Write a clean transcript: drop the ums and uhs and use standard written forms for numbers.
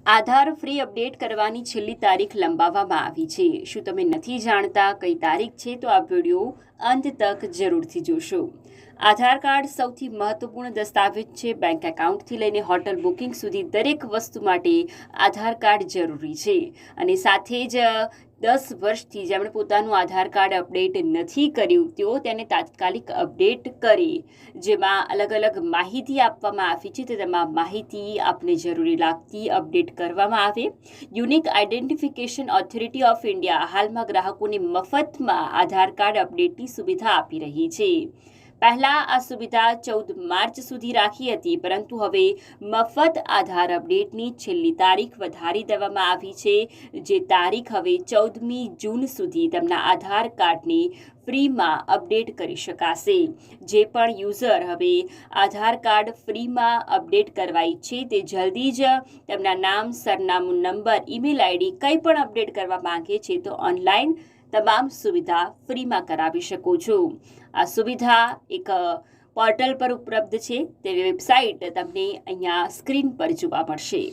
આધાર free update કરવાની છેલ્લી તારીખ લંબાવવામાં આવી છે। શું તમે નથી જાણતા કઈ તારીખ છે? તો આ વિડીયો અંત તક જરૂરથી જોશો। આધાર કાર્ડ સૌથી મહત્વપૂર્ણ દસ્તાવેજ છે। બેંક એકાઉન્ટથી લઈને હોટલ બુકિંગ સુધી દરેક વસ્તુ માટે આધાર કાર્ડ જરૂરી છે। અને સાથે જ 10 વર્ષથી જેમણે પોતાનું આધાર કાર્ડ અપડેટ નથી કર્યું તેઓ તેને તાત્કાલિક અપડેટ કરે, જેમાં અલગ અલગ માહિતી આપવામાં આવી છે। તો તેમાં માહિતી આપને જરૂરી લાગતી અપડેટ કરવામાં આવે। Unique identification authority of India હાલમાં ગ્રાહકોને મફતમાં આધાર કાર્ડ અપડેટની સુવિધા આપી રહી છે। પહેલા આ સુવિધા 14 માર્ચ સુધી રાખી હતી, પરંતુ હવે મફત આધાર અપડેટની છેલ્લી તારીખ વધારી દેવામાં આવી છે, જે તારીખ હવે 14મી જૂન સુધી તેમના આધાર કાર્ડને ફ્રીમાં અપડેટ કરી શકાશે। જે પણ યુઝર હવે આધાર કાર્ડ ફ્રીમાં અપડેટ કરવા ઈચ્છે તે જલ્દી જ તેમના નામ, સરનામું, નંબર, ઈમેલ આઈડી કંઈ પણ અપડેટ કરવા માંગે છે તો ઓનલાઈન તમામ સુવિધા ફ્રીમાં કરાવી શકો છો। આ સુવિધા એક પોર્ટલ પર ઉપલબ્ધ છે। તે વેબસાઇટ તમને અહીંયા સ્ક્રીન પર જોવા મળશે।